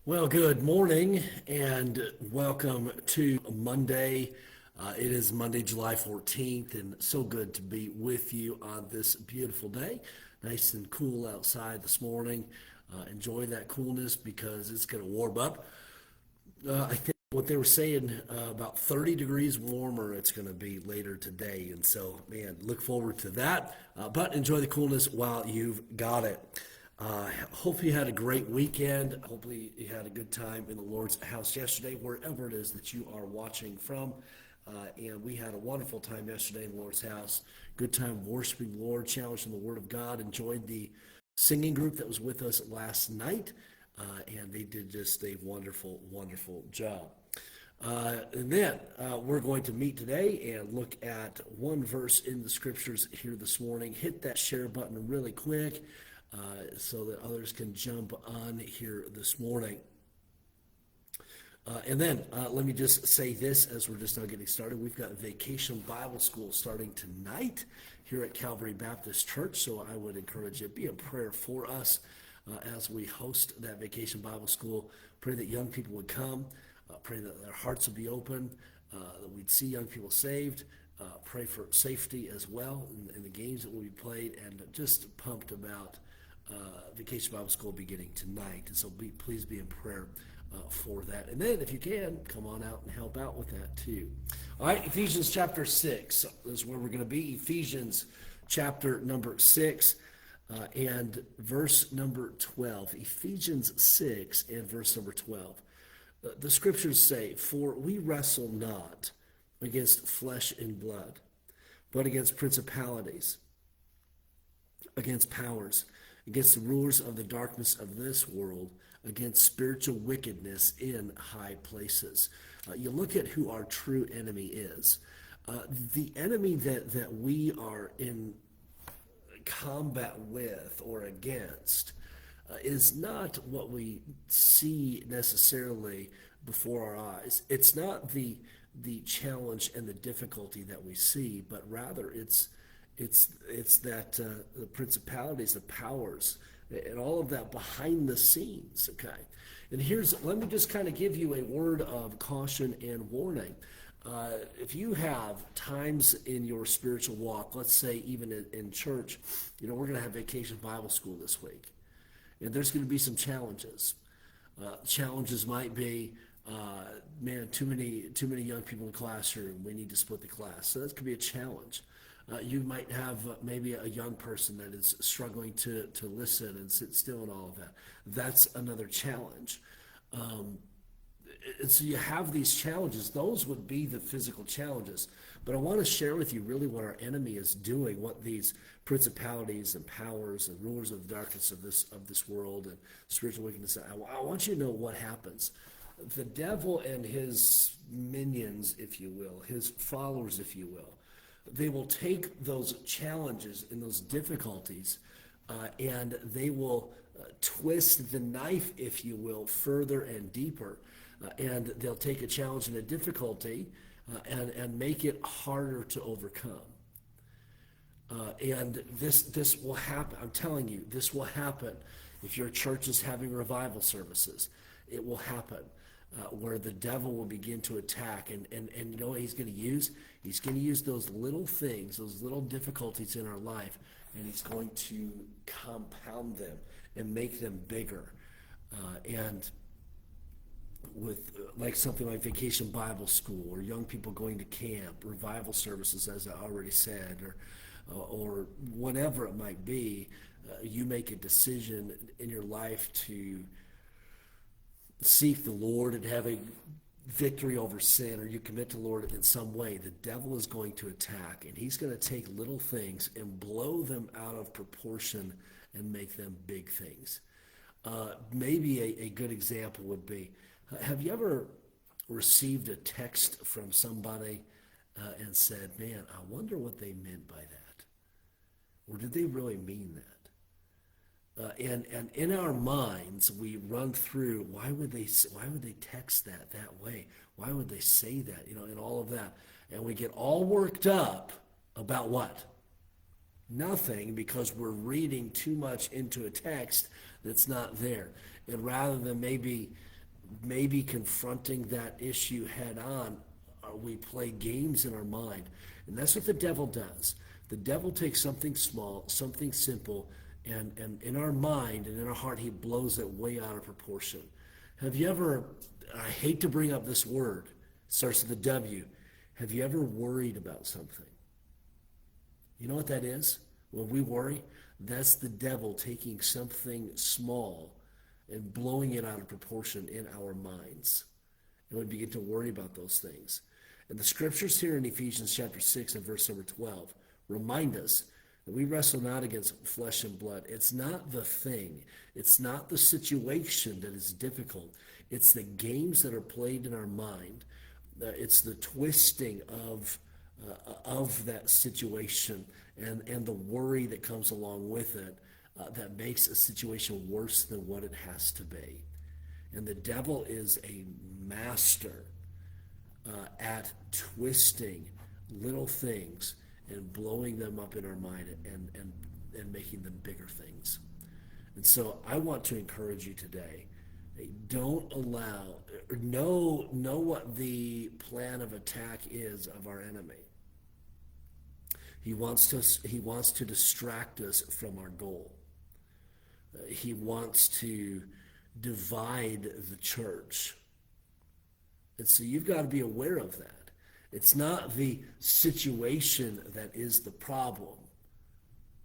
Well, good morning and welcome to Monday. It is Monday, July 14th, and so good to be with you on this beautiful day. Nice and cool outside this morning. Enjoy that coolness because it's going to warm up. I think what they were saying about 30 degrees warmer it's going to be later today. And so, man, look forward to that. But enjoy the coolness while you've got it. Hope you had a great weekend. Hopefully, you had a good time in the Lord's house yesterday, wherever it is that you are watching from. And we had a wonderful time yesterday in the Lord's house. Good time worshiping the Lord, challenging the Word of God. Enjoyed the singing group that was with us last night. And they did just a wonderful, wonderful job. And then we're going to meet today and look at one verse in the scriptures here this morning. Hit that share button really quick so that others can jump on here this morning. And then let me just say this as we're just now getting started. We've got Vacation Bible School starting tonight here at Calvary Baptist Church. So I would encourage you to be in prayer for us as we host that Vacation Bible School. Pray that young people would come. Pray that their hearts would be open, that we'd see young people saved. Pray for safety as well in the games that will be played, and just pumped about Vacation Bible School beginning tonight. And so please be in prayer for that. And then if you can, come on out and help out with that too. All right, Ephesians chapter 6 is where we're going to be. Ephesians chapter number 6 and verse number 12. Ephesians 6 and verse number 12. The scriptures say, "For we wrestle not against flesh and blood, but against principalities, against powers, against the rulers of the darkness of this world, against spiritual wickedness in high places." You look at who our true enemy is. The enemy that we are in combat with or against is not what we see necessarily before our eyes. It's not the challenge and the difficulty that we see, but rather it's that the principalities, the powers, and all of that behind the scenes. Okay, and let me just kind of give you a word of caution and warning. If you have times in your spiritual walk, let's say even in church, we're going to have Vacation Bible School this week, and there's going to be some challenges. Challenges might be, man, too many young people in the classroom. We need to split the class. So that could be a challenge. You might have maybe a young person that is struggling to listen and sit still and all of that. That's another challenge. And so you have these challenges. This would be the physical challenges. But I want to share with you really what our enemy is doing, what these principalities and powers and rulers of the darkness of this world and spiritual wickedness. I want you to know what happens. The devil and his minions, if you will, his followers, if you will, they will take those challenges and those difficulties and they will twist the knife, if you will, further and deeper. And they'll take a challenge and a difficulty and make it harder to overcome. And this will happen. I'm telling you, this will happen. If your church is having revival services, it will happen. Where the devil will begin to attack. And you know what he's going to use? He's going to use those little things, those little difficulties in our life, and he's going to compound them and make them bigger. And with like something like Vacation Bible School or young people going to camp, revival services, as I already said, or whatever it might be, you make a decision in your life to seek the Lord and have a victory over sin, or you commit to the Lord in some way, the devil is going to attack, and he's going to take little things and blow them out of proportion and make them big things. Maybe a good example would be, have you ever received a text from somebody and said, man, I wonder what they meant by that? Or did they really mean that? And in our minds, we run through, why would they text that way? Why would they say that? And all of that. And we get all worked up about what? Nothing, because we're reading too much into a text that's not there. And rather than maybe maybe confronting that issue head on, we play games in our mind. And that's what the devil does. The devil takes something small, something simple, and in our mind and in our heart, he blows it way out of proportion. Have you ever, I hate to bring up this word, it starts with a W. Have you ever worried about something? You know what that is? When we worry, that's the devil taking something small and blowing it out of proportion in our minds. And we begin to worry about those things. And the scriptures here in Ephesians chapter 6 and verse number 12 remind us that we wrestle not against flesh and blood. It's not the thing. It's not the situation that is difficult. It's the games that are played in our mind. It's the twisting of that situation and the worry that comes along with it that makes a situation worse than what it has to be. And the devil is a master at twisting little things and blowing them up in our mind and making them bigger things. And so I want to encourage you today, don't allow, know what the plan of attack is of our enemy. He wants to distract us from our goal. He wants to divide the church. And so you've got to be aware of that. It's not the situation that is the problem.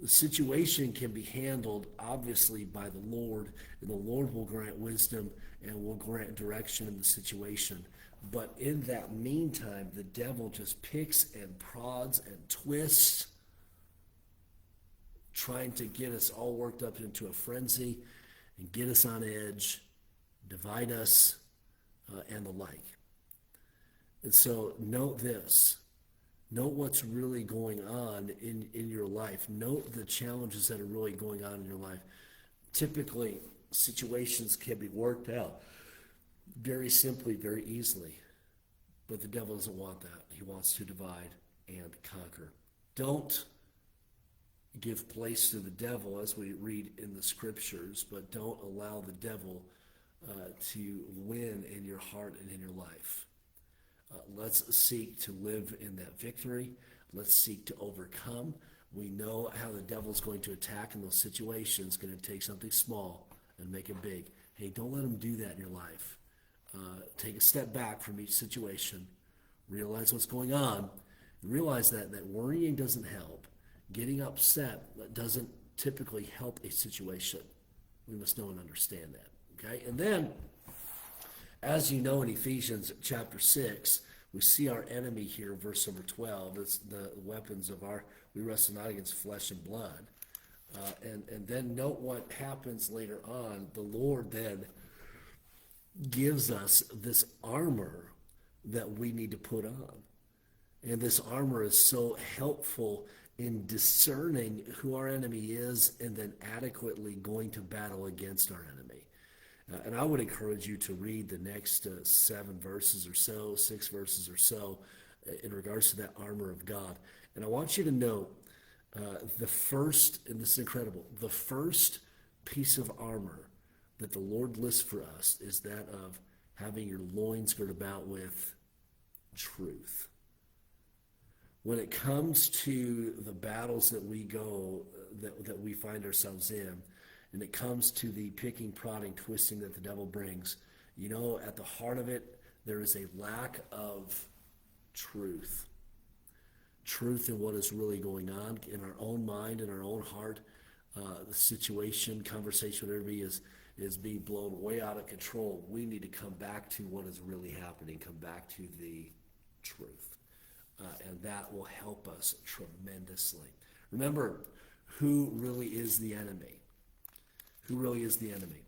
The situation can be handled, obviously, by the Lord, and the Lord will grant wisdom and will grant direction in the situation. But in that meantime, the devil just picks and prods and twists, trying to get us all worked up into a frenzy and get us on edge, divide us, and the like. And so note this. Note what's really going on in your life. Note the challenges that are really going on in your life. Typically, situations can be worked out very simply, very easily. But the devil doesn't want that. He wants to divide and conquer. Don't give place to the devil as we read in the scriptures, but don't allow the devil to win in your heart and in your life. Let's seek to live in that victory. Let's seek to overcome. We know how the devil's going to attack in those situations, going to take something small and make it big. Hey, don't let him do that in your life. Take a step back from each situation. Realize what's going on. Realize that worrying doesn't help. Getting upset doesn't typically help a situation. We must know and understand that. Okay? And then, as you know, in Ephesians chapter 6, we see our enemy here, verse number 12. It's the weapons of we wrestle not against flesh and blood. And then note what happens later on. The Lord then gives us this armor that we need to put on. And this armor is so helpful in discerning who our enemy is and then adequately going to battle against our enemy. And I would encourage you to read the next 7 verses or so, 6 verses or so, in regards to that armor of God. And I want you to note the first, and this is incredible, the first piece of armor that the Lord lists for us is that of having your loins girded about with truth. When it comes to the battles that we go, that we find ourselves in, and it comes to the picking, prodding, twisting that the devil brings, you know, at the heart of it, there is a lack of truth. Truth in what is really going on in our own mind, in our own heart. The situation, conversation, whatever it is being blown way out of control. We need to come back to what is really happening, come back to the truth. And that will help us tremendously. Remember, who really is the enemy? Who really is the enemy?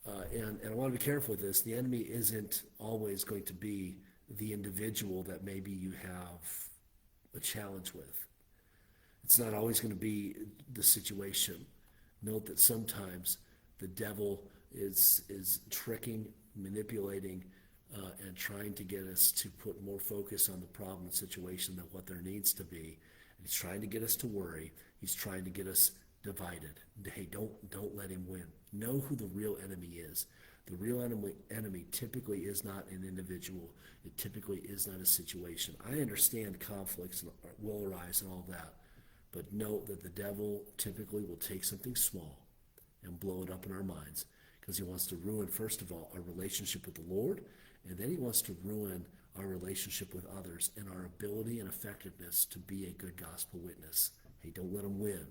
And I want to be careful with this. The enemy isn't always going to be the individual that maybe you have a challenge with. It's not always going to be the situation. Note that sometimes the devil is tricking, manipulating, and trying to get us to put more focus on the problem and situation than what there needs to be. And he's trying to get us to worry. He's trying to get us divided. Hey, don't let him win. Know who the real enemy is. The real enemy typically is not an individual. It typically is not a situation. I understand conflicts will arise and all that, but note that the devil typically will take something small and blow it up in our minds because he wants to ruin, first of all, our relationship with the Lord, and then he wants to ruin our relationship with others and our ability and effectiveness to be a good gospel witness. Hey, don't let him win.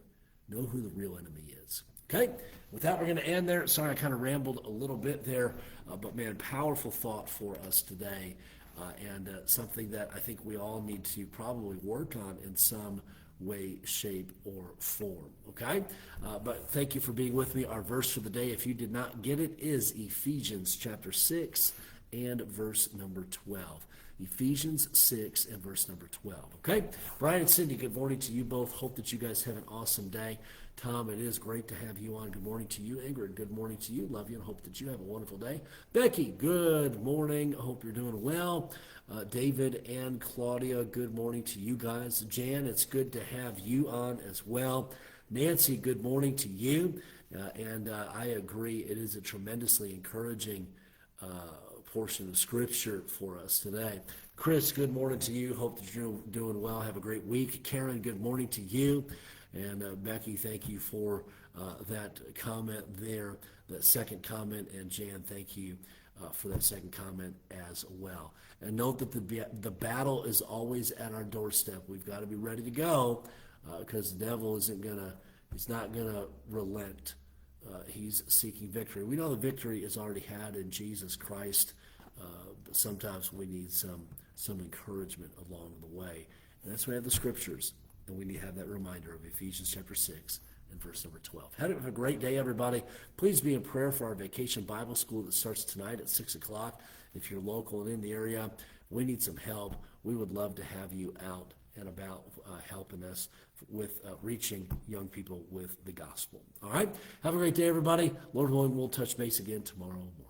Know who the real enemy is. Okay, with that, we're going to end there. Sorry, I kind of rambled a little bit there, but man, powerful thought for us today, and something that I think we all need to probably work on in some way, shape, or form. Okay, but thank you for being with me. Our verse for the day, if you did not get it, is Ephesians chapter 6 and verse number 12. Ephesians 6 and verse number 12. Okay? Brian and Cindy, good morning to you both. Hope that you guys have an awesome day. Tom, it is great to have you on. Good morning to you. Ingrid, good morning to you. Love you and hope that you have a wonderful day. Becky, good morning. Hope you're doing well. David and Claudia, good morning to you guys. Jan, it's good to have you on as well. Nancy, good morning to you. And I agree, it is a tremendously encouraging portion of Scripture for us today. Chris, good morning to you. Hope that you're doing well. Have a great week. Karen, good morning to you. And Becky, thank you for that comment there, that second comment. And Jan, thank you for that second comment as well. And note that the battle is always at our doorstep. We've got to be ready to go because the devil he's not going to relent. He's seeking victory. We know the victory is already had in Jesus Christ, but sometimes we need some encouragement along the way. And that's why we have the Scriptures, and we need to have that reminder of Ephesians chapter 6 and verse number 12. Have a great day, everybody. Please be in prayer for our Vacation Bible School that starts tonight at 6 o'clock. If you're local and in the area, we need some help. We would love to have you out and about helping us with reaching young people with the gospel. All right? Have a great day, everybody. Lord willing, we'll touch base again tomorrow morning.